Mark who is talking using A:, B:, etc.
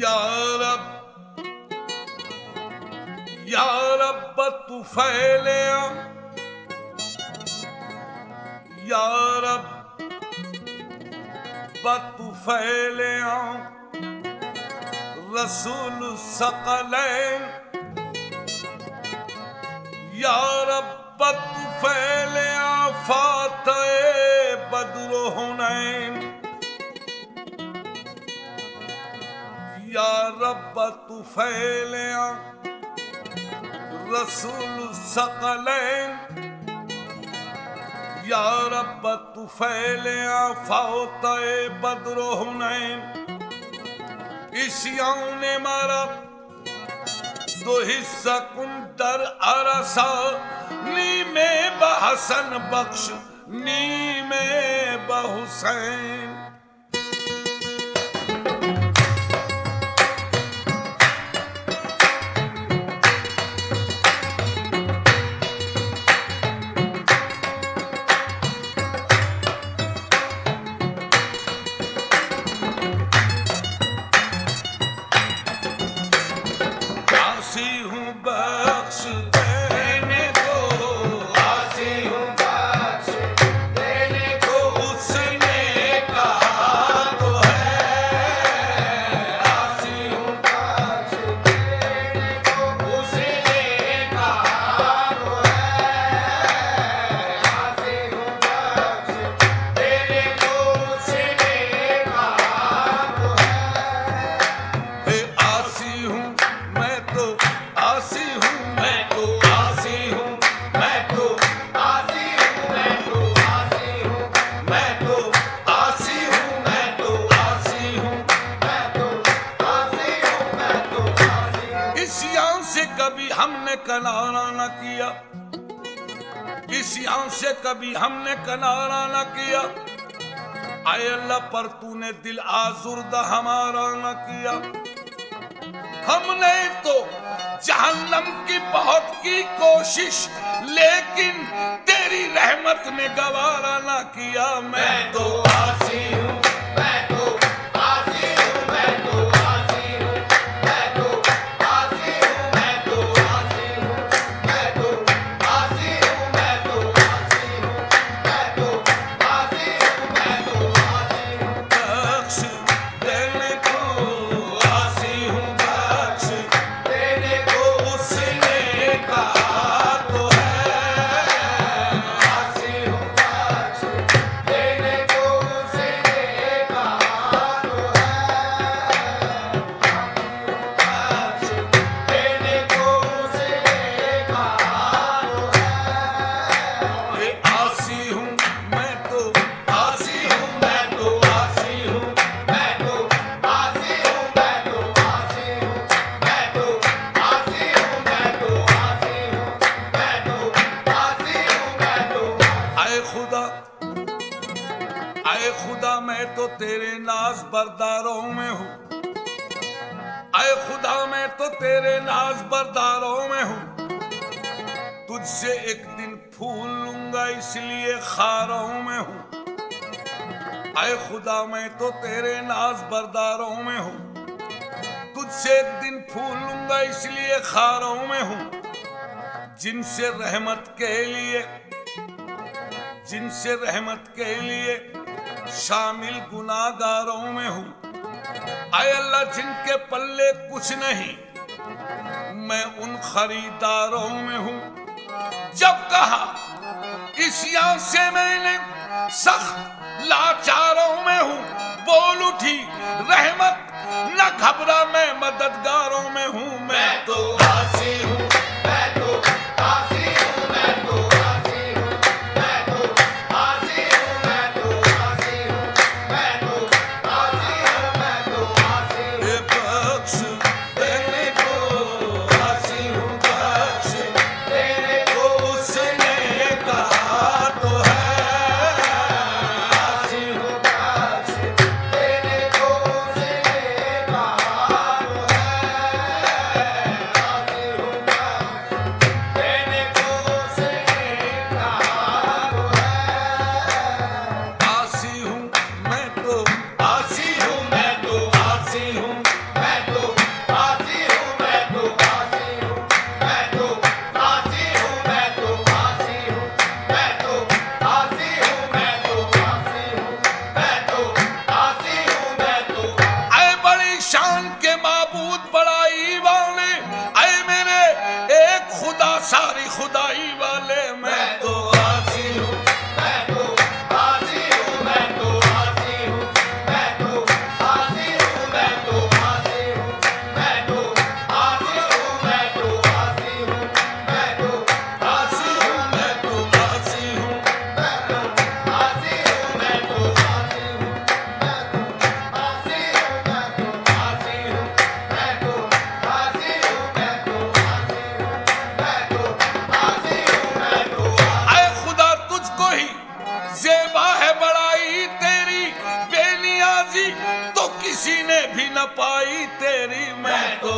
A: या रब या रब तू फैलिया, या रब तू फैलिया रसूल सकलैन, या रब तू फैलिया फातह बद्र हुनैन, या रब तू फैलिया रसूल सकलैन, या रब तू फैलिया फातह बद्र हुनैन। इसियां ने मारा दो हिस्सा कुंदर अरसा, नी में बहसन बख्श नी में बहुसैन। किनारा न किया, इस यहाँ से कभी हमने किनारा न किया। आए अल्लाह पर तूने दिल आजुर्दा हमारा न किया। हमने तो जहन्नम की बहुत की कोशिश, लेकिन तेरी रहमत ने गवारा न किया। मैं तो आसी हूँ, मैं तो आसी हूँ, मैं तो आसी हूँ, मैं तो आसी हूँ, मैं तो आसी हूँ, मैं तो आसी हूँ, मैं तो आसी हूँ, मैं तो आसी हूँ, मैं तो आसी हूँ। बख्श देने को आसी हूँ, बख्श देने को उसने कहा तो है। आसी हूँ, बख्श देने को उसने कहा तो है। बख्श देने को उसने कहा तो है। ये आसी हूँ, मैं तो आसी हूँ, मैं तो आसी हूँ, मैं तो आसी हूँ, मैं तो आसी हूँ, मैं तो आसी हूँ, मैं तो आसी हूँ, मैं तो आसी हूँ, मैं तो आए खुदा, आए खुदा मैं तो तेरे नाज बरदारों में हूँ। आए खुदा मैं तो तेरे नाज बरदारों में हूँ। तुझसे एक दिन फूल लूंगा इसलिए खारों में हूँ। आए खुदा मैं तो तेरे नाज बरदारों में हूँ। तुझसे एक दिन फूल लूंगा इसलिए खारों में हूँ। जिनसे रहमत के लिए, जिनसे रहमत के लिए शामिल गुनाहगारों में हूँ। आए अल्लाह जिनके पल्ले कुछ नहीं, मैं उन खरीदारों में हूँ। जब कहा इस यहाँ से मैंने सख्त लाचारों में हूँ, बोल उठी रहमत न घबरा मैं मददगारों में हूँ। मैं तो आसी हूँ, मैं तो आसी हूँ, मैं तो आसी हूँ, मैं तो आसी हूँ, मैं तो आसी हूँ, मैं तो आसी हूँ, मैं तो आसी हूँ। ये बख्श देने को आसी हूँ, बख्श देने को उसने कहा तो है। आसी हूँ, बख्श देने को उसने कहा तो है। शान के माबूद बड़ाई वाले, ऐ मेरे एक खुदा सारी खुदाई वाले, मैं तो गाजी हूँ,
B: मैं तो गाजी हूँ, मैं तो गाजी हूँ, मैं तो गाजी हूँ, मैं तो गाजी हूँ, मैं तो गाजी हूँ, मैं तो गाजी हूँ, मैं तो
A: गाजी हूँ, मैं तो गाजी हूँ।
B: मैं तो गाजी हूँ, मैं तो गाजी हूँ, मैं तो गाजी हूँ, मैं तो गाजी हूँ, मैं तो गाजी हूँ, मैं तो गाजी हूँ, मैं तो गाजी हूँ, मैं तो
A: ऐ खुदा तुझको ही ज़ेबा है बड़ाई तेरी, बेनियाजी तो किसी ने भी न पाई तेरी, मैं तो